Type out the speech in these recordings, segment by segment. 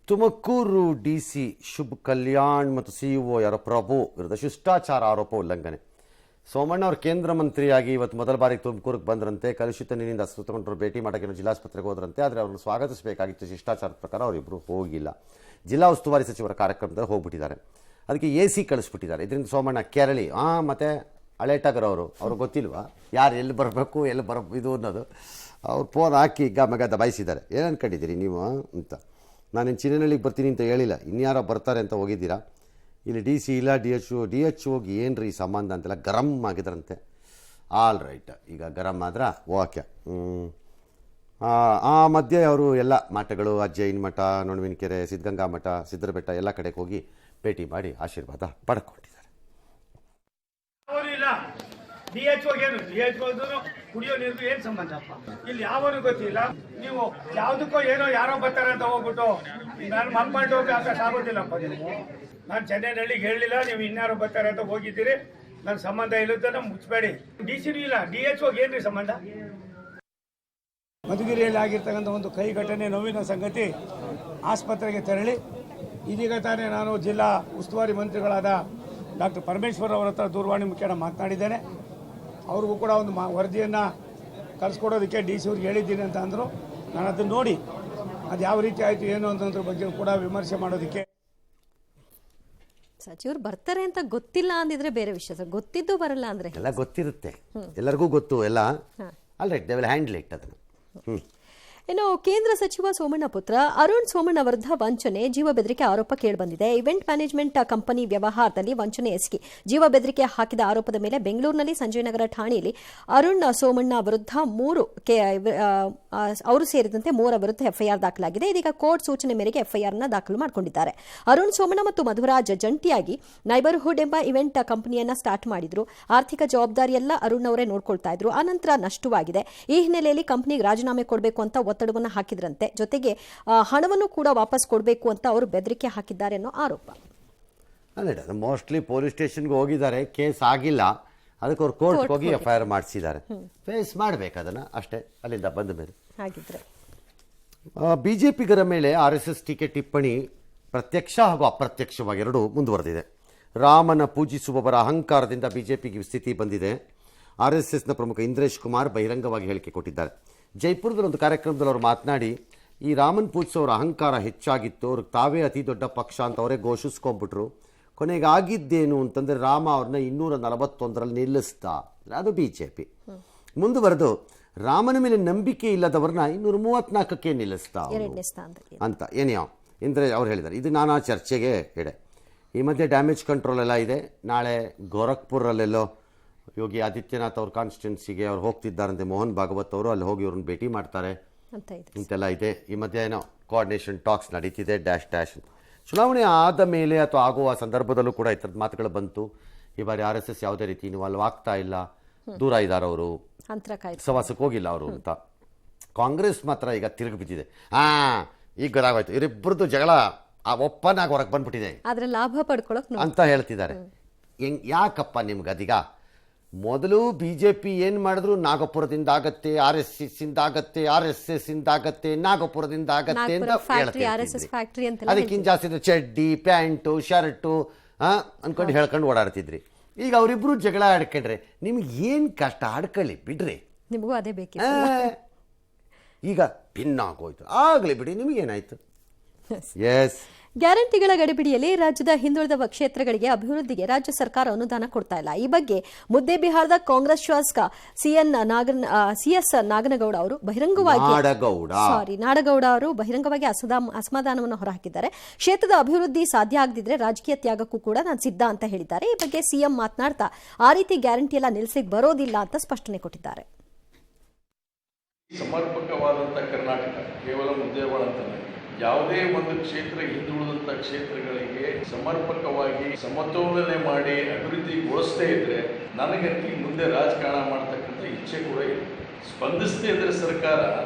Tumakuru DC Shubh Kalyan ಮತ್ತು CEO ಯಾರೋ ಪ್ರಭು ವಿರುದ್ಧ ಶಿಷ್ಟಾಚಾರ ಆರೋಪ ಉಲ್ಲಂಘನೆ. ಸೋಮಣ್ಣ ಅವರು ಕೇಂದ್ರ ಮಂತ್ರಿಯಾಗಿ ಇವತ್ತು ಮೊದಲ ಬಾರಿಗೆ ತುಮಕೂರಿಗೆ ಬಂದ್ರಂತೆ. ಕಲುಷಿತ ನೀರಿನಿಂದ ಅಸ್ವಸ್ಥಗೊಂಡರು ಭೇಟಿ ಮಾಡೋಕೆ ಜಿಲ್ಲಾಸ್ಪತ್ರೆಗೆ ಹೋದ್ರಂತೆ. ಆದರೆ ಅವರನ್ನು ಸ್ವಾಗತಿಸಬೇಕಾಗಿತ್ತು. ಶಿಷ್ಟಾಚಾರದ ಪ್ರಕಾರ ಅವರಿಬ್ಬರು ಹೋಗಿಲ್ಲ. ಜಿಲ್ಲಾ ಉಸ್ತುವಾರಿ ಸಚಿವರ ಕಾರ್ಯಕ್ರಮದಲ್ಲಿ ಹೋಗ್ಬಿಟ್ಟಿದ್ದಾರೆ. ಅದಕ್ಕೆ AC ಕಳಿಸ್ಬಿಟ್ಟಿದ್ದಾರೆ. ಇದರಿಂದ ಸೋಮಣ್ಣ ಕೆರಳಿ ಮತ್ತು ಹಳೇಟಗರ್ ಅವ್ರಿಗೆ ಗೊತ್ತಿಲ್ವಾ ಯಾರು ಎಲ್ಲಿ ಬರಬೇಕು ಎಲ್ಲಿ ಇದು ಅನ್ನೋದು. ಅವ್ರು ಫೋನ್ ಹಾಕಿ ಮಗ ದಬಾಯಿಸಿದ್ದಾರೆ. ಏನು ಅನ್ಕೊಂಡಿದ್ದೀರಿ ನೀವು ಅಂತ. ನಾನೇನು ಚಿನ್ನನಹಳ್ಳಿಗೆ ಬರ್ತೀನಿ ಅಂತ ಹೇಳಿಲ್ಲ, ಇನ್ಯಾರೋ ಬರ್ತಾರೆ ಅಂತ ಹೋಗಿದ್ದೀರಾ. ಇಲ್ಲಿ DC ಇಲ್ಲ, DHOಗೆ ಏನು ರೀ ಸಂಬಂಧ ಅಂತೆಲ್ಲ ಗರಂ ಆಗಿದ್ರಂತೆ. ಆಲ್ ರೈಟ್, ಈಗ ಗರಂ ಆದ್ರೆ ಓಕೆ. ಆ ಮಧ್ಯೆ ಅವರು ಎಲ್ಲ ಮಠಗಳು, ಅಜ್ಜೈನ ಮಠ, ನೊಣವಿನಕೆರೆ, ಸಿದ್ಧಗಂಗಾ ಮಠ, ಸಿದ್ದರಬೆಟ್ಟ ಎಲ್ಲ ಕಡೆಗೆ ಹೋಗಿ ಭೇಟಿ ಮಾಡಿ ಆಶೀರ್ವಾದ ಪಡ್ಕೊಂಡಿದ್ದಾರೆ. ಕುಡಿಯೋ ನೀರು ಏನ್ ಸಂಬಂಧಪ್ಪ? ಇಲ್ಲಿ ಯಾವನು ಗೊತ್ತಿಲ್ಲ. ನೀವು ಯಾವ್ದಕ್ಕೋ ಏನೋ ಯಾರೋ ಬರ್ತಾರೆ ಅಂತ ಹೋಗ್ಬಿಟ್ಟು ನಾನು ಮನ್ಕೊಂಡು ಆಗೋದಿಲ್ಲಪ್ಪ ನೀವು. ನಾನು ಚೆನ್ನೈನಹಳ್ಳಿಗೆ ಹೇಳಲಿಲ್ಲ, ನೀವು ಇನ್ಯಾರೋ ಬರ್ತಾರೆ ಅಂತ ಹೋಗಿದ್ದೀರಿ. ನನ್ನ ಸಂಬಂಧ ಇಲ್ಲದನ್ನ ಮುಚ್ಚಬೇಡಿ. DCನೂ ಇಲ್ಲ, DHOಗೆ ಏನ್ರಿ ಸಂಬಂಧ? ಮಧುಗಿರಿಯಲ್ಲಿ ಆಗಿರ್ತಕ್ಕಂಥ ಒಂದು ಕೈ ಘಟನೆ ನೋವಿನ ಸಂಗತಿ. ಆಸ್ಪತ್ರೆಗೆ ತೆರಳಿ ಇದೀಗ ತಾನೇ ನಾನು ಜಿಲ್ಲಾ ಉಸ್ತುವಾರಿ ಮಂತ್ರಿಗಳಾದ ಡಾಕ್ಟರ್ ಪರಮೇಶ್ವರ್ ಅವರ ಹತ್ರ ದೂರವಾಣಿ ಮುಖೇನ ಮಾತನಾಡಿದ್ದೇನೆ. ಅವ್ರಿಗೂ ಕೂಡ ಒಂದು ವರದಿಯನ್ನು ಕಳಿಸ್ಕೊಡೋದಕ್ಕೆ DC ಅವ್ರಿಗೆ ಹೇಳಿದ್ದೀನಿ ಅಂತ ಅಂದರು. ನಾನು ಅದನ್ನು ನೋಡಿ ಅದು ಯಾವ ರೀತಿ ಆಯಿತು ಏನು ಅನ್ನೋದ್ರ ಬಗ್ಗೆ ಕೂಡ ವಿಮರ್ಶೆ ಮಾಡೋದಕ್ಕೆ. ಸಚಿವರು ಬರ್ತಾರೆ ಅಂತ ಗೊತ್ತಿಲ್ಲ ಅಂದಿದ್ರೆ ಬೇರೆ ವಿಷಯ ಸರ್. ಗೊತ್ತಿದ್ದು ಬರಲ್ಲ ಅಂದ್ರೆ ಎಲ್ಲ ಗೊತ್ತಿರುತ್ತೆ, ಎಲ್ಲರಿಗೂ ಗೊತ್ತು ಎಲ್ಲ. All right, they will handle it ಅದನ್ನು. ಇನ್ನು ಕೇಂದ್ರ ಸಚಿವ ಸೋಮಣ್ಣ ಪುತ್ರ ಅರುಣ್ ಸೋಮಣ್ಣ ವಿರುದ್ಧ ವಂಚನೆ, ಜೀವ ಬೆದರಿಕೆ ಆರೋಪ ಕೇಳಿಬಂದಿದೆ. ಇವೆಂಟ್ ಮ್ಯಾನೇಜ್ಮೆಂಟ್ ಕಂಪನಿ ವ್ಯವಹಾರದಲ್ಲಿ ವಂಚನೆ ಎಸಗಿ ಜೀವ ಬೆದರಿಕೆ ಹಾಕಿದ ಆರೋಪದ ಮೇಲೆ ಬೆಂಗಳೂರಿನಲ್ಲಿ ಸಂಜಯನಗರ ಠಾಣೆಯಲ್ಲಿ ಅರುಣ್ ಸೋಮಣ್ಣ ವಿರುದ್ಧ ಅವರು ಸೇರಿದಂತೆ 3 ವಿರುದ್ಧ FIR ದಾಖಲಾಗಿದೆ. ಇದೀಗ ಕೋರ್ಟ್ ಸೂಚನೆ ಮೇರೆಗೆ FIR ದಾಖಲು ಮಾಡಿಕೊಂಡಿದ್ದಾರೆ. ಅರುಣ್ ಸೋಮಣ್ಣ ಮತ್ತು ಮಧುರಾಜ್ ಜಂಟಿಯಾಗಿ ನೈಬರ್ಹುಡ್ ಎಂಬ ಇವೆಂಟ್ ಕಂಪನಿಯನ್ನ ಸ್ಟಾರ್ಟ್ ಮಾಡಿದ್ರು. ಆರ್ಥಿಕ ಜವಾಬ್ದಾರಿಯೆಲ್ಲ ಅರುಣ್ ಅವರೇ ನೋಡ್ಕೊಳ್ತಾ ಇದ್ರು. ಆನಂತರ ನಷ್ಟವಾಗಿದೆ. ಈ ಹಿನ್ನೆಲೆಯಲ್ಲಿ ಕಂಪನಿಗೆ ರಾಜೀನಾಮೆ ಕೊಡಬೇಕು ಅಂತ ಒತ್ತಡವನ್ನು ಹಾಕಿದ್ರಂತೆ. ಜೊತೆಗೆ ಹಣವನ್ನು ಕೂಡ ವಾಪಸ್ ಕೊಡಬೇಕು ಅಂತ ಅವರು ಬೆದರಿಕೆ ಹಾಕಿದ್ದಾರೆ ಅನ್ನೋ ಆರೋಪ. ಮೋಸ್ಟ್ಲಿ ಪೊಲೀಸ್ ಸ್ಟೇಷನ್ಗೆ ಹೋಗಿದ್ದಾರೆ, ಕೇಸ್ ಆಗಿಲ್ಲ, ಅದಕ್ಕೆ ಅವ್ರು ಕೋರ್ಟ್ಗೆ ಹೋಗಿ FIR ಮಾಡಿಸಿದ್ದಾರೆ. ಫೇಸ್ ಮಾಡಬೇಕು ಅದನ್ನು ಅಷ್ಟೇ. ಅಲ್ಲಿಂದ ಬಂದ ಮೇಲೆ ಹಾಗಿದ್ರೆ ಬಿಜೆಪಿಗರ ಮೇಲೆ RSS ಟೀಕೆ ಟಿಪ್ಪಣಿ ಪ್ರತ್ಯಕ್ಷ ಹಾಗೂ ಅಪ್ರತ್ಯಕ್ಷವಾಗಿ ಎರಡೂ ಮುಂದುವರೆದಿದೆ. ರಾಮನ ಪೂಜಿಸುವವರ ಅಹಂಕಾರದಿಂದ ಬಿಜೆಪಿಗೆ ಸ್ಥಿತಿ ಬಂದಿದೆ. RSSನ ಪ್ರಮುಖ ಇಂದ್ರೇಶ್ ಕುಮಾರ್ ಬಹಿರಂಗವಾಗಿ ಹೇಳಿಕೆ ಕೊಟ್ಟಿದ್ದಾರೆ. ಜೈಪುರದಲ್ಲಿ ಒಂದು ಕಾರ್ಯಕ್ರಮದಲ್ಲಿ ಅವರು ಮಾತನಾಡಿ, ಈ ರಾಮನ್ ಪೂಜಿಸೋರ ಅಹಂಕಾರ ಹೆಚ್ಚಾಗಿತ್ತು, ಅವ್ರಿಗೆ ತಾವೇ ಅತಿ ದೊಡ್ಡ ಪಕ್ಷ ಅಂತ ಅವರೇ ಘೋಷಿಸ್ಕೊಂಡ್ಬಿಟ್ರು. ಕೊನೆಗೆ ಆಗಿದ್ದೇನು ಅಂತಂದರೆ ರಾಮ ಅವ್ರನ್ನ 241ರಲ್ಲಿ ನಿಲ್ಲಿಸ್ತಾ, ಅದು BJP. ಮುಂದುವರೆದು ರಾಮನ ಮೇಲೆ ನಂಬಿಕೆ ಇಲ್ಲದವ್ರನ್ನ 234ಕ್ಕೆ ನಿಲ್ಲಿಸ್ತಾ ಅಂತ ಏನೇಯೋ ಇಂದ್ರೆ ಅವ್ರು ಹೇಳಿದ್ದಾರೆ. ಇದು ನಾನಾ ಚರ್ಚೆಗೆ ಎಡೆ. ಈ ಮಧ್ಯೆ ಡ್ಯಾಮೇಜ್ ಕಂಟ್ರೋಲ್ ಎಲ್ಲ ಇದೆ. ನಾಳೆ ಗೋರಖ್ಪುರಲ್ಲೆಲ್ಲೋ ಯೋಗಿ ಆದಿತ್ಯನಾಥ್ ಅವ್ರ ಕಾನ್ಸ್ಟಿಟ್ಯೂನ್ಸಿಗೆ ಅವ್ರು ಹೋಗ್ತಿದ್ದಾರಂತೆ. ಮೋಹನ್ ಭಾಗವತ್ ಅವರು ಅಲ್ಲಿ ಹೋಗಿ ಅವ್ರನ್ನ ಭೇಟಿ ಮಾಡ್ತಾರೆ ಇಂತೆಲ್ಲ ಇದೆ. ಈ ಮಧ್ಯೆ ಏನೋ ಕೋಆರ್ಡಿನೇಷನ್ ಟಾಕ್ಸ್ ನಡೀತಿದೆ ಡ್ಯಾಶ್. ಚುನಾವಣೆ ಆದ ಮೇಲೆ ಅಥವಾ ಆಗುವ ಸಂದರ್ಭದಲ್ಲೂ ಕೂಡ ಈ ಥರದ ಮಾತುಗಳು ಬಂತು. ಈ ಬಾರಿ RSS ಯಾವುದೇ ರೀತಿ ಇನ್ವಾಲ್ವ್ ಆಗ್ತಾ ಇಲ್ಲ, ದೂರ ಇದ್ದಾರೆ ಅವರು, ಸವಾಸಕ್ಕೆ ಹೋಗಿಲ್ಲ ಅವರು ಅಂತ. ಕಾಂಗ್ರೆಸ್ ಮಾತ್ರ ಈಗ ತಿರುಗಿ ಬಿದ್ದಿದೆ. ಈಗ ಗೊತ್ತಾಗೋಯ್ತು, ಇವರಿಬ್ಬರದ್ದು ಜಗಳ ಒಪ್ಪನ್ ಆಗಿ ಹೊರಗೆ ಬಂದ್ಬಿಟ್ಟಿದೆ, ಆದ್ರೆ ಲಾಭ ಪಡ್ಕೊಳ್ಳೋಕೆ ಅಂತ ಹೇಳ್ತಿದ್ದಾರೆ. ಯಾಕಪ್ಪ ನಿಮ್ಗೆ ಅದೀಗ? ಮೊದಲು BJP ಏನು ಮಾಡಿದ್ರು, ನಾಗಪುರದಿಂದ ಆಗತ್ತೆ, RSS ಇಂದ ಆಗತ್ತೆ, RSS ಇಂದ ಆಗತ್ತೆ, ನಾಗಪುರದಿಂದ ಆಗತ್ತೆ ಅಂತ ಹೇಳ್ತಿದ್ರಿ. ಅದಕ್ಕಿಂತ ಜಾಸ್ತಿ ಚಡ್ಡಿ, ಪ್ಯಾಂಟು, ಶರ್ಟು ಅನ್ಕೊಂಡು ಹೇಳ್ಕೊಂಡು ಓಡಾಡ್ತಿದ್ರಿ. ಈಗ ಅವರಿಬ್ರು ಜಗಳ ಆಡ್ಕೊಂಡ್ರೆ ನಿಮ್ಗೆ ಏನು ಕಷ್ಟ? ಆಡ್ಕೊಳ್ಳಿ ಬಿಡ್ರಿ, ನಿಮಗೂ ಅದೇ ಬೇಕು. ಈಗ ಭಿನ್ನಾಗೋಯ್ತು, ಆಗಲಿ ಬಿಡಿ, ನಿಮಗೇನಾಯ್ತು? ಎಸ್, ಗ್ಯಾರಂಟಿಗಳ ಗಡಿಬಿಡಿಯಲ್ಲಿ ರಾಜ್ಯದ ಹಿಂದುಳಿದ ಕ್ಷೇತ್ರಗಳಿಗೆ ಅಭಿವೃದ್ಧಿಗೆ ರಾಜ್ಯ ಸರ್ಕಾರ ಅನುದಾನ ಕೊಡ್ತಾ ಇಲ್ಲ. ಈ ಬಗ್ಗೆ ಮುದ್ದೇಬಿಹಾರದ ಕಾಂಗ್ರೆಸ್ ಶಾಸಕ CS ನಾಗನಗೌಡ ಅವರು ಬಹಿರಂಗವಾಗಿ ಅಸಮಾಧಾನವನ್ನು ಹೊರಹಾಕಿದ್ದಾರೆ. ಕ್ಷೇತ್ರದ ಅಭಿವೃದ್ಧಿ ಸಾಧ್ಯ ಆಗದಿದ್ರೆ ರಾಜಕೀಯ ತ್ಯಾಗಕ್ಕೂ ಕೂಡ ನಾನು ಸಿದ್ಧ ಅಂತ ಹೇಳಿದ್ದಾರೆ. ಈ ಬಗ್ಗೆ CM ಮಾತನಾಡ್ತಾ ಆ ರೀತಿ ಗ್ಯಾರಂಟಿ ಎಲ್ಲ ನಿಲ್ಲಿಸಲಿಕ್ಕೆ ಬರೋದಿಲ್ಲ ಅಂತ ಸ್ಪಷ್ಟನೆ ಕೊಟ್ಟಿದ್ದಾರೆ. ಸಮರ್ಪಕವಾದಂಥ ಕರ್ನಾಟಕ ಕೇವಲ ಮುದ್ದೇಬಿಹಾಳ ಯಾವುದೇ ಒಂದು ಕ್ಷೇತ್ರ ಹಿಂದುಳಿದಂಥ ಕ್ಷೇತ್ರಗಳಿಗೆ ಸಮರ್ಪಕವಾಗಿ ಸಮತೋಲನೆ ಮಾಡಿ ಅಭಿವೃದ್ಧಿಗೊಳಿಸದೇ ಇದ್ರೆ ನನಗಂತೂ ಮುಂದೆ ರಾಜಕಾರಣ ಮಾಡ್ತಕ್ಕಂಥ ಇಚ್ಛೆ ಕೂಡ ಇದೆ. ಸ್ಪಂದಿಸದೇ ಇದ್ರೆ ಸರ್ಕಾರ,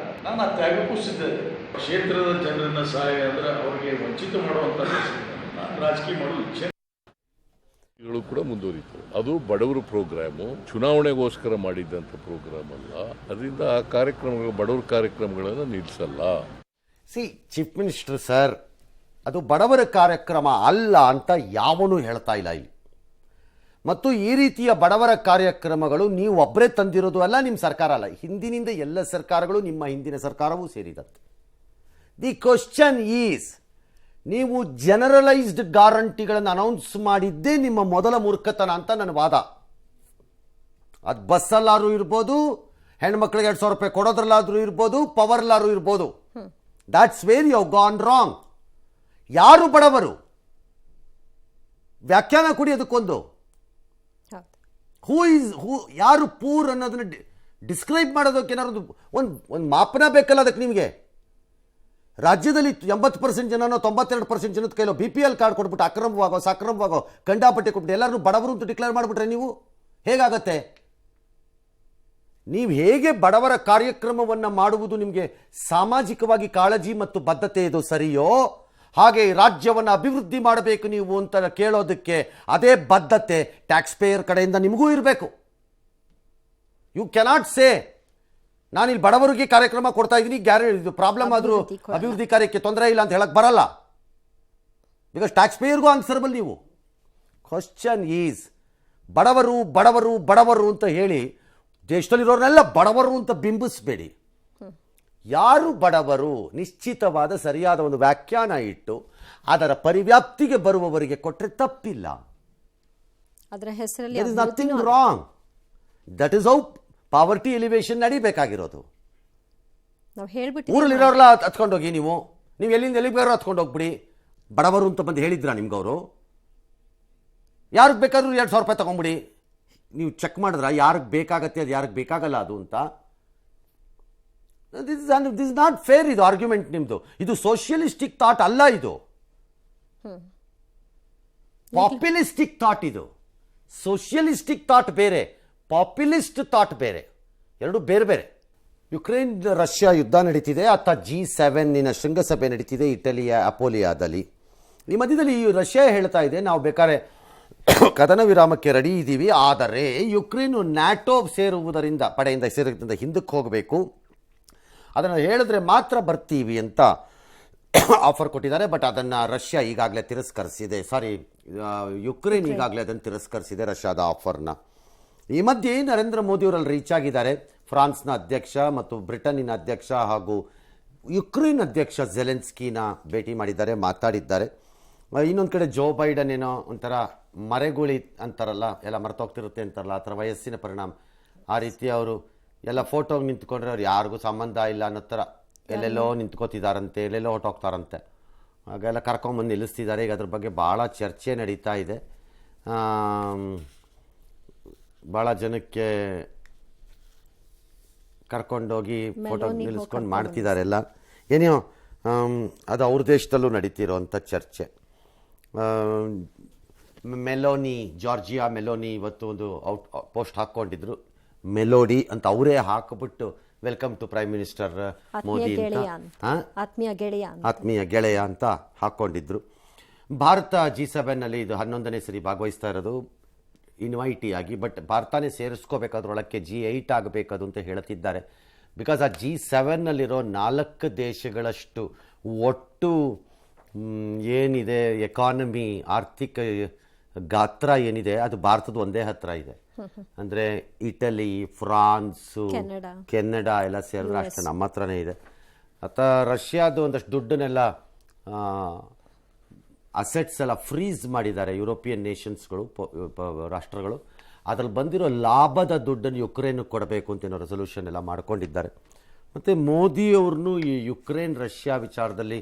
ನಾನು ಆ ತ್ಯಾಗಕ್ಕೂ ಸಿದ್ಧ ಇದೆ. ಕ್ಷೇತ್ರದ ಜನರನ್ನ ಸಹಾಯ ಅಂದ್ರೆ ಅವರಿಗೆ ವಂಚಿತ ಮಾಡುವಂಥ ರಾಜಕೀಯ ಮಾಡಲು ಇಚ್ಛೆ ಕೂಡ ಮುಂದುವರಿತು. ಅದು ಬಡವರ ಪ್ರೋಗ್ರಾಮು, ಚುನಾವಣೆಗೋಸ್ಕರ ಮಾಡಿದ್ದಂಥ ಪ್ರೋಗ್ರಾಮ್ ಅಲ್ಲ. ಅದರಿಂದ ಆ ಕಾರ್ಯಕ್ರಮಗಳು, ಬಡವರ ಕಾರ್ಯಕ್ರಮಗಳನ್ನು ನಿಲ್ಲಿಸಲ್ಲ. ಚೀಫ್ ಮಿನಿಸ್ಟರ್ ಸರ್ ಅದು ಬಡವರ ಕಾರ್ಯಕ್ರಮ ಅಲ್ಲ ಅಂತ ಯಾವನೂ ಹೇಳ್ತಾ ಇಲ್ಲ ಇಲ್ಲಿ. ಮತ್ತು ಈ ರೀತಿಯ ಬಡವರ ಕಾರ್ಯಕ್ರಮಗಳು ನೀವು ಒಬ್ಬರೇ ತಂದಿರೋದು ಅಲ್ಲ, ನಿಮ್ಮ ಸರ್ಕಾರ ಅಲ್ಲ, ಹಿಂದಿನಿಂದ ಎಲ್ಲ ಸರ್ಕಾರಗಳು, ನಿಮ್ಮ ಹಿಂದಿನ ಸರ್ಕಾರವೂ ಸೇರಿದಂತೆ. ದಿ ಕ್ವಶನ್ ಈಸ್, ನೀವು ಜನರಲೈಸ್ಡ್ ಗ್ಯಾರಂಟಿಗಳನ್ನು ಅನೌನ್ಸ್ ಮಾಡಿದ್ದೇ ನಿಮ್ಮ ಮೊದಲ ಮೂರ್ಖತನ ಅಂತ ನನ್ನ ವಾದ. ಅದು ಬಸ್ಸಲ್ಲಾದ್ರೂ ಇರ್ಬೋದು, ಹೆಣ್ಮಕ್ಳಿಗೆ 2,000 ರೂಪಾಯಿ ಕೊಡೋದ್ರಲ್ಲಾದ್ರೂ ಇರ್ಬೋದು, ಪವರ್ಲಾದ್ರೂ ಇರ್ಬೋದು. That's where you have gone wrong. ಯಾರು ಬಡವರು ವ್ಯಾಖ್ಯಾನ ಕೊಡಿ ಅದಕ್ಕೊಂದು. ಯಾರು ಪೂರ್ ಅನ್ನೋದನ್ನ ಡಿಸ್ಕ್ರೈಬ್ ಮಾಡೋದಕ್ಕೆ ಏನಾದ್ರು ಒಂದು ಮಾಪನ ಬೇಕಲ್ಲ ಅದಕ್ಕೆ. ನಿಮಗೆ ರಾಜ್ಯದಲ್ಲಿ 80% ಜನನೋ 92% ಜನದ ಕೈಲೋ BPL ಕಾರ್ಡ್ ಕೊಟ್ಬಿಟ್ಟು ಅಕ್ರಮವಾಗೋ ಸಕ್ರಮವಾಗೋ ಕಂಡಾಪಟ್ಟೆ ಕೊಟ್ಬಿಟ್ಟು ಎಲ್ಲರೂ ಬಡವರು ಅಂತ ಡಿಕ್ಲೇರ್ ಮಾಡಿಬಿಟ್ರೆ ನೀವು ಹೇಗಾಗತ್ತೆ? ನೀವು ಹೇಗೆ ಬಡವರ ಕಾರ್ಯಕ್ರಮವನ್ನು ಮಾಡುವುದು ನಿಮಗೆ ಸಾಮಾಜಿಕವಾಗಿ ಕಾಳಜಿ ಮತ್ತು ಬದ್ಧತೆ ಇದು ಸರಿಯೋ, ಹಾಗೆ ರಾಜ್ಯವನ್ನು ಅಭಿವೃದ್ಧಿ ಮಾಡಬೇಕು ನೀವು ಅಂತ ಕೇಳೋದಕ್ಕೆ ಅದೇ ಬದ್ಧತೆ ಟ್ಯಾಕ್ಸ್ ಪೇಯರ್ ಕಡೆಯಿಂದ ನಿಮಗೂ ಇರಬೇಕು. ಯು ಕೆನಾಟ್ ಸೇ ನಾನಿಲ್ಲಿ ಬಡವರಿಗೆ ಕಾರ್ಯಕ್ರಮ ಕೊಡ್ತಾ ಇದ್ದೀನಿ, ಇದು ಪ್ರಾಬ್ಲಮ್ ಆದರೂ ಅಭಿವೃದ್ಧಿ ಕಾರ್ಯಕ್ಕೆ ತೊಂದರೆ ಇಲ್ಲ ಅಂತ ಹೇಳಕ್ ಬರಲ್ಲ. ಬಿಕಾಸ್ ಟ್ಯಾಕ್ಸ್ ಪೇಯರ್ಗೂ ಆನ್ಸರಬಲ್ ನೀವು. ಕ್ವಶನ್ ಈಸ್, ಬಡವರು ಬಡವರು ಬಡವರು ಅಂತ ಹೇಳಿ ದೇಶದಲ್ಲಿರೋರ್ನೆಲ್ಲ ಬಡವರು ಅಂತ ಬಿಂಬಿಸಬೇಡಿ. ಯಾರು ಬಡವರು ನಿಶ್ಚಿತವಾದ ಸರಿಯಾದ ಒಂದು ವ್ಯಾಖ್ಯಾನ ಇಟ್ಟು ಅದರ ಪರಿವ್ಯಾಪ್ತಿಗೆ ಬರುವವರಿಗೆ ಕೊಟ್ಟರೆ ತಪ್ಪಿಲ್ಲ. ಅದರ ಹೆಸರಲ್ಲಿ there is nothing wrong. That is how poverty alleviation ನಡಿಬೇಕಾಗಿರೋದು. ನಾವು ಹೇಳ್ಬಿಟ್ಟು ಊರಲ್ಲಿರೋರೆಲ್ಲ ಹತ್ಕೊಂಡೋಗಿ ನೀವು ಎಲ್ಲಿಂದ ಎಲ್ಲಿಗೆ ಬೇರೋ ಹತ್ಕೊಂಡು ಹೋಗ್ಬಿಡಿ. ಬಡವರು ಅಂತ ಬಂದು ಹೇಳಿದ್ರಾ ನಿಮ್ಗವರು? ಯಾರಿಗೆ ಬೇಕಾದ್ರೂ 2,000 ರೂಪಾಯಿ ತಗೊಂಬಿಡಿ. ನೀವು ಚೆಕ್ ಮಾಡಿದ್ರ ಯಾರಿಗೆ ಬೇಕಾಗತ್ತೆ ಅದು ಯಾರಿಗೆ ಬೇಕಾಗಲ್ಲ ಅದು ಅಂತ? This is not fair. ಇದು ಆರ್ಗ್ಯುಮೆಂಟ್ ನಿಮ್ದು. ಇದು ಸೋಷಿಯಲಿಸ್ಟಿಕ್ ಥಾಟ್ ಅಲ್ಲ, ಇದು ಪಾಪ್ಯುಲಿಸ್ಟಿಕ್ ಥಾಟ್. ಇದು ಸೋಷಿಯಲಿಸ್ಟಿಕ್ ಥಾಟ್ ಬೇರೆ, ಪಾಪ್ಯುಲಿಸ್ಟ್ ಥಾಟ್ ಬೇರೆ, ಎರಡು ಬೇರೆ ಬೇರೆ. ಯುಕ್ರೇನ್ ರಷ್ಯಾ ಯುದ್ಧ ನಡೀತಿದೆ, ಅಥವಾ G7 ಶೃಂಗಸಭೆ ನಡೀತಿದೆ ಇಟಲಿಯ ಅಪೋಲಿಯಾದಲ್ಲಿ. ಈ ಮಧ್ಯದಲ್ಲಿ ರಷ್ಯಾ ಹೇಳ್ತಾ ಇದೆ ನಾವು ಬೇಕಾದ್ರೆ ಕದನ ವಿರಾಮಕ್ಕೆ ರೆಡಿ ಇದ್ದೀವಿ, ಆದರೆ ಯುಕ್ರೇನು ನ್ಯಾಟೋ ಸೇರುವುದರಿಂದ ಪಡೆಯಿಂದ ಸೇರೋದ್ರಿಂದ ಹಿಂದಕ್ಕೆ ಹೋಗಬೇಕು, ಅದನ್ನು ಹೇಳಿದ್ರೆ ಮಾತ್ರ ಬರ್ತೀವಿ ಅಂತ ಆಫರ್ ಕೊಟ್ಟಿದ್ದಾರೆ. ಬಟ್ ಅದನ್ನು ರಷ್ಯಾ ಈಗಾಗಲೇ ತಿರಸ್ಕರಿಸಿದೆ. ಯುಕ್ರೇನ್ ಈಗಾಗಲೇ ಅದನ್ನು ತಿರಸ್ಕರಿಸಿದೆ ರಷ್ಯಾದ ಆಫರ್ನ. ಈ ಮಧ್ಯೆ ನರೇಂದ್ರ ಮೋದಿಯವರಲ್ಲಿ ರೀಚ್ ಆಗಿದ್ದಾರೆ ಫ್ರಾನ್ಸ್ನ ಅಧ್ಯಕ್ಷ ಮತ್ತು ಬ್ರಿಟನ್ನಿನ ಅಧ್ಯಕ್ಷ ಹಾಗೂ ಯುಕ್ರೇನ್ ಅಧ್ಯಕ್ಷ ಜೆಲೆನ್ಸ್ಕಿನ ಭೇಟಿ ಮಾಡಿದ್ದಾರೆ, ಮಾತಾಡಿದ್ದಾರೆ. ಇನ್ನೊಂದು ಕಡೆ ಜೋ ಬೈಡನ್ ಏನೋ ಒಂಥರ ಮರೆಗುಳಿ ಅಂತಾರಲ್ಲ, ಎಲ್ಲ ಮರೆತೋಗ್ತಿರುತ್ತೆ ಅಂತಾರಲ್ಲ, ಆ ಥರ ವಯಸ್ಸಿನ ಪರಿಣಾಮ ಆ ರೀತಿ ಅವರು ಎಲ್ಲ ಫೋಟೋಗೆ ನಿಂತ್ಕೊಂಡ್ರೆ ಅವ್ರು ಯಾರಿಗೂ ಸಂಬಂಧ ಇಲ್ಲ ಅನ್ನೋ ಥರ ಎಲ್ಲೆಲ್ಲೋ ನಿಂತ್ಕೋತಿದ್ದಾರಂತೆ, ಎಲ್ಲೆಲ್ಲೋ ಹೊಟ್ಟೋಗ್ತಾರಂತೆ. ಹಾಗೆಲ್ಲ ಕರ್ಕೊಂಬಂದು ನಿಲ್ಲಿಸ್ತಿದ್ದಾರೆ. ಈಗ ಅದ್ರ ಬಗ್ಗೆ ಭಾಳ ಚರ್ಚೆ ನಡೀತಾ ಇದೆ. ಭಾಳ ಜನಕ್ಕೆ ಕರ್ಕೊಂಡೋಗಿ ಫೋಟೋ ನಿಲ್ಲಿಸ್ಕೊಂಡು ಮಾಡ್ತಿದ್ದಾರೆ ಎಲ್ಲ. ಏನೋ ಅದು ಅವ್ರ ದೇಶದಲ್ಲೂ ನಡೀತಿರೋವಂಥ ಚರ್ಚೆ. ಜಾರ್ಜಿಯಾ ಮೆಲೋನಿ ಇವತ್ತು ಒಂದು ಪೋಸ್ಟ್ ಹಾಕ್ಕೊಂಡಿದ್ರು, ಮೆಲೋಡಿ ಅಂತ ಅವರೇ ಹಾಕಿಬಿಟ್ಟು welcome to prime minister Modi ಅಂತ, ಆತ್ಮೀಯ ಗೆಳೆಯ ಅಂತ ಹಾಕ್ಕೊಂಡಿದ್ರು. ಭಾರತ G7 ಇದು 11ನೇ ಸರಿ ಭಾಗವಹಿಸ್ತಾ ಇರೋದು ಇನ್ವೈಟಿ ಆಗಿ. ಬಟ್ ಭಾರತನೇ ಸೇರಿಸ್ಕೋಬೇಕಾದ್ರೊಳಕ್ಕೆ G8 ಆಗಬೇಕದು ಅಂತ ಹೇಳ್ತಿದ್ದಾರೆ. ಬಿಕಾಸ್ ಆ G7 4 ದೇಶಗಳಷ್ಟು ಒಟ್ಟು ಏನಿದೆ ಎಕಾನಮಿ ಆರ್ಥಿಕ ಗಾತ್ರ ಏನಿದೆ ಅದು ಭಾರತದ ಒಂದೇ ಹತ್ರ ಇದೆ. ಅಂದರೆ ಇಟಲಿ, ಫ್ರಾನ್ಸು, ಕೆನಡಾ ಎಲ್ಲ ಸೇರಿದ್ರೆ ಅಷ್ಟು ನಮ್ಮ ಹತ್ರನೇ ಇದೆ. ರಷ್ಯಾದು ಒಂದಷ್ಟು ದುಡ್ಡನ್ನೆಲ್ಲ ಅಸೆಟ್ಸ್ ಎಲ್ಲ ಫ್ರೀಸ್ ಮಾಡಿದ್ದಾರೆ ಯುರೋಪಿಯನ್ ನೇಷನ್ಸ್ಗಳು, ರಾಷ್ಟ್ರಗಳು. ಅದ್ರಲ್ಲಿ ಬಂದಿರೋ ಲಾಭದ ದುಡ್ಡನ್ನು ಯುಕ್ರೇನ್ಗೆ ಕೊಡಬೇಕು ಅಂತ ಏನೋ ರೆಸೊಲ್ಯೂಷನ್ ಎಲ್ಲ ಮಾಡ್ಕೊಂಡಿದ್ದಾರೆ. ಮತ್ತು ಮೋದಿಯವ್ರನ್ನೂ ಈ ಯುಕ್ರೇನ್ ರಷ್ಯಾ ವಿಚಾರದಲ್ಲಿ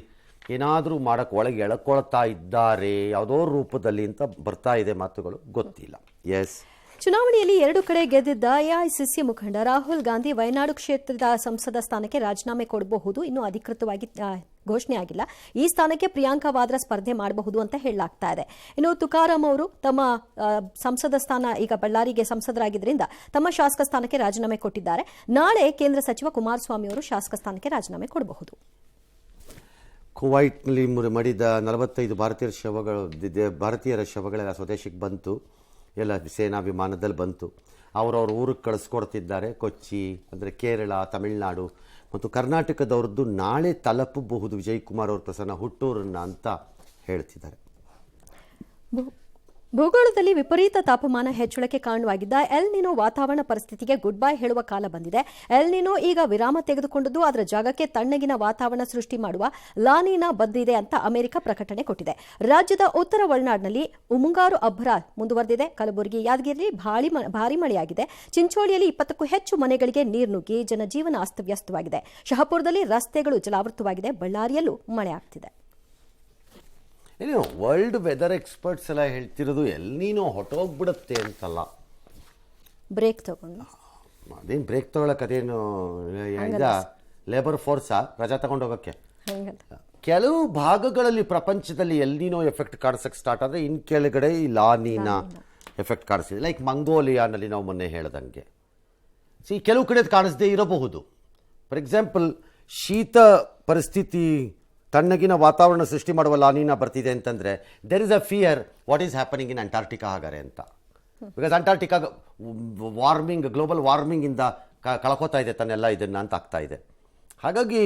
ಏನಾದರೂ ಮಾಡೋಕ್ಕೆ ಒಳಗೆ ಎಳ್ಕೊಳ್ತಾ ಇದ್ದಾರೆ ಯಾವುದೋ ರೂಪದಲ್ಲಿ ಅಂತ ಬರ್ತಾ ಇದೆ ಮಾತುಗಳು, ಗೊತ್ತಿಲ್ಲ. ಎಸ್, ಚುನಾವಣೆಯಲ್ಲಿ 2 ಕಡೆ ಗೆದ್ದಿದ್ದ ಎಐಸಿಸಿ ಮುಖಂಡ ರಾಹುಲ್ ಗಾಂಧಿ ವಯನಾಡು ಕ್ಷೇತ್ರದ ಸಂಸದ ಸ್ಥಾನಕ್ಕೆ ರಾಜೀನಾಮೆ ಕೊಡಬಹುದು. ಇನ್ನೂ ಅಧಿಕೃತವಾಗಿ ಘೋಷಣೆ ಆಗಿಲ್ಲ. ಈ ಸ್ಥಾನಕ್ಕೆ ಪ್ರಿಯಾಂಕಾ ವಾದ್ರಾ ಸ್ಪರ್ಧೆ ಮಾಡಬಹುದು ಅಂತ ಹೇಳಲಾಗ್ತಾ ಇದೆ. ಇನ್ನು ತುಕಾರಾಂ ಅವರು ತಮ್ಮ ಸಂಸದ ಸ್ಥಾನ ಈಗ ಬಳ್ಳಾರಿಗೆ ಸಂಸದರಾಗಿದ್ದರಿಂದ ತಮ್ಮ ಶಾಸಕ ಸ್ಥಾನಕ್ಕೆ ರಾಜೀನಾಮೆ ಕೊಟ್ಟಿದ್ದಾರೆ. ನಾಳೆ ಕೇಂದ್ರ ಸಚಿವ ಕುಮಾರಸ್ವಾಮಿ ಅವರು ಶಾಸಕ ಸ್ಥಾನಕ್ಕೆ ರಾಜೀನಾಮೆ ಕೊಡಬಹುದು. ಕುವೈಟ್ನಲ್ಲಿ ಮಡಿದ 45 ಭಾರತೀಯರ ಶವಗಳೆಲ್ಲ ಸ್ವದೇಶಕ್ಕೆ ಬಂತು. ಎಲ್ಲ ಸೇನಾ ವಿಮಾನದಲ್ಲಿ ಬಂತು. ಅವರವ್ರ ಊರಿಗೆ ಕಳಿಸ್ಕೊಡ್ತಿದ್ದಾರೆ. ಕೊಚ್ಚಿ ಅಂದರೆ ಕೇರಳ, ತಮಿಳುನಾಡು ಮತ್ತು ಕರ್ನಾಟಕದವ್ರದ್ದು ನಾಳೆ ತಲುಪಬಹುದು ವಿಜಯ್ ಕುಮಾರ್ ಅವ್ರ ಪ್ರಸನ್ನ ಹುಟ್ಟೂರನ್ನ ಅಂತ ಹೇಳ್ತಿದ್ದಾರೆ. ಭೂಗೋಳದಲ್ಲಿ ವಿಪರೀತ ತಾಪಮಾನ ಹೆಚ್ಚಳಕ್ಕೆ ಕಾರಣವಾಗಿದ್ದ ಎಲ್ ನಿನೋ ವಾತಾವರಣ ಪರಿಸ್ಥಿತಿಗೆ ಗುಡ್ ಬೈ ಹೇಳುವ ಕಾಲ ಬಂದಿದೆ. ಎಲ್ ನಿನೋ ಈಗ ವಿರಾಮ ತೆಗೆದುಕೊಂಡದ್ದು ಅದರ ಜಾಗಕ್ಕೆ ತಣ್ಣಗಿನ ವಾತಾವರಣ ಸೃಷ್ಟಿ ಮಾಡುವ ಲಾನಿನಾ ಬಂದಿದೆ ಅಂತ ಅಮೆರಿಕ ಪ್ರಕಟಣೆ ಕೊಟ್ಟಿದೆ. ರಾಜ್ಯದ ಉತ್ತರ ಒಳನಾಡಿನಲ್ಲಿ ಮುಂಗಾರು ಅಬ್ಬರ ಮುಂದುವರೆದಿದೆ. ಕಲಬುರಗಿ, ಯಾದಗಿರಿ ಭಾರಿ ಮಳೆಯಾಗಿದೆ. ಚಿಂಚೋಳಿಯಲ್ಲಿ 20ಕ್ಕೂ ಹೆಚ್ಚು ಮನೆಗಳಿಗೆ ನೀರು ನುಗ್ಗಿ ಜನಜೀವನ ಅಸ್ತವ್ಯಸ್ತವಾಗಿದೆ. ಶಹಪುರದಲ್ಲಿ ರಸ್ತೆಗಳು ಜಲಾವೃತವಾಗಿದೆ. ಬಳ್ಳಾರಿಯಲ್ಲೂ ಮಳೆ ಆಗ್ತಿದೆ. ಏನು ವರ್ಲ್ಡ್ ವೆದರ್ ಎಕ್ಸ್ಪರ್ಟ್ಸ್ ಎಲ್ಲ ಹೇಳ್ತಿರೋದು ಎಲ್ ನೀನೋ ಹೊಟ್ಟೋಗ್ಬಿಡುತ್ತೆ ಅಂತಲ್ಲ. ಬ್ರೇಕ್ ತಗೊಂಡು ಅದೇನು ಬ್ರೇಕ್ ತಗೊಳಕ್ಕೆ ಅದೇನು ಲೇಬರ್ ಫೋರ್ಸಾ ರಜಾ ತಗೊಂಡು ಹೋಗೋಕ್ಕೆ? ಕೆಲವು ಭಾಗಗಳಲ್ಲಿ ಪ್ರಪಂಚದಲ್ಲಿ ಎಲ್ ನೀನೋ ಎಫೆಕ್ಟ್ ಕಾಣಿಸಕ್ಕೆ ಸ್ಟಾರ್ಟ್ ಆದರೆ ಇನ್ನು ಕೆಳಗಡೆ ಈ ಲಾನಿನಾ ಎಫೆಕ್ಟ್ ಕಾಣಿಸ್ತಿದೆ. ಲೈಕ್ ಮಂಗೋಲಿಯಾನಲ್ಲಿ ನಾವು ಮೊನ್ನೆ ಹೇಳ್ದಂಗೆ ಕೆಲವು ಕಡೆ ಕಾಣಿಸದೇ ಇರಬಹುದು. ಫಾರ್ ಎಕ್ಸಾಂಪಲ್, ಶೀತ ಪರಿಸ್ಥಿತಿ ತಣ್ಣಗಿನ ವಾತಾವರಣ ಸೃಷ್ಟಿ ಮಾಡುವ ಲಾನಿನಾ ಬರ್ತಿದೆ ಅಂತಂದರೆ there is a fear what is happening in Antarctica ಹಾಗಾರೆ ಅಂತ. ಬಿಕಾಸ್ ಅಂಟಾರ್ಟಿಕಾ ಗ್ಲೋಬಲ್ ವಾರ್ಮಿಂಗಿಂದ ಕಳ್ಕೊತಾ ಇದೆ ತನ್ನೆಲ್ಲ ಇದನ್ನು ಅಂತ ಆಗ್ತಾ ಇದೆ. ಹಾಗಾಗಿ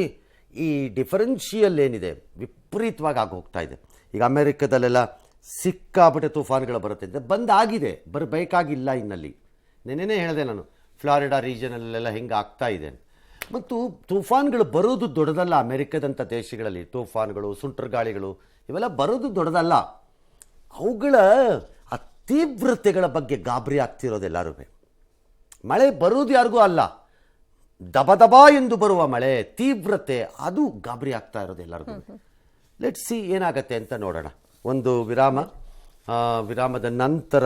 ಈ ಡಿಫರೆನ್ಷಿಯಲ್ ಏನಿದೆ ವಿಪರೀತವಾಗಿ ಆಗೋಗ್ತಾ ಇದೆ. ಈಗ ಅಮೆರಿಕದಲ್ಲೆಲ್ಲ ಸಿಕ್ಕಾಪಟ್ಟೆ ತುಫಾನ್ಗಳು ಬರುತ್ತೆ ಅಂತ ಬಂದಾಗಿದೆ, ಬರಬೇಕಾಗಿಲ್ಲ. ಇನ್ನಲ್ಲಿ ನೆನ್ನೆನೇ ಹೇಳಿದೆ ನಾನು, ಫ್ಲಾರಿಡಾ ರೀಜನಲ್ಲೆಲ್ಲ ಹೆಂಗೆ ಆಗ್ತಾ ಇದೆ. ಮತ್ತು ತೂಫಾನ್ಗಳು ಬರೋದು ದೊಡ್ಡದಲ್ಲ. ಅಮೆರಿಕದಂಥ ದೇಶಗಳಲ್ಲಿ ತೂಫಾನ್ಗಳು, ಸುಂಟರ್ಗಾಳಿಗಳು ಇವೆಲ್ಲ ಬರೋದು ದೊಡ್ಡದಲ್ಲ. ಅವುಗಳ ಆ ತೀವ್ರತೆಗಳ ಬಗ್ಗೆ ಗಾಬರಿ ಆಗ್ತಿರೋದೆಲ್ಲರೂ. ಮಳೆ ಬರೋದು ಯಾರಿಗೂ ಅಲ್ಲ, ದಬ ಎಂದು ಬರುವ ಮಳೆ ತೀವ್ರತೆ ಅದು ಗಾಬರಿ ಆಗ್ತಾ ಇರೋದು ಎಲ್ಲರಿಗೂ. ಲೆಟ್ಸ್ ಸಿ ಏನಾಗತ್ತೆ ಅಂತ ನೋಡೋಣ. ಒಂದು ವಿರಾಮದ ನಂತರ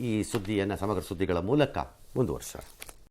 ಈ ಸುದ್ದಿಯನ್ನು ಸಮಗ್ರ ಸುದ್ದಿಗಳ ಮೂಲಕ ಮುಂದುವರಿಸೋಣ.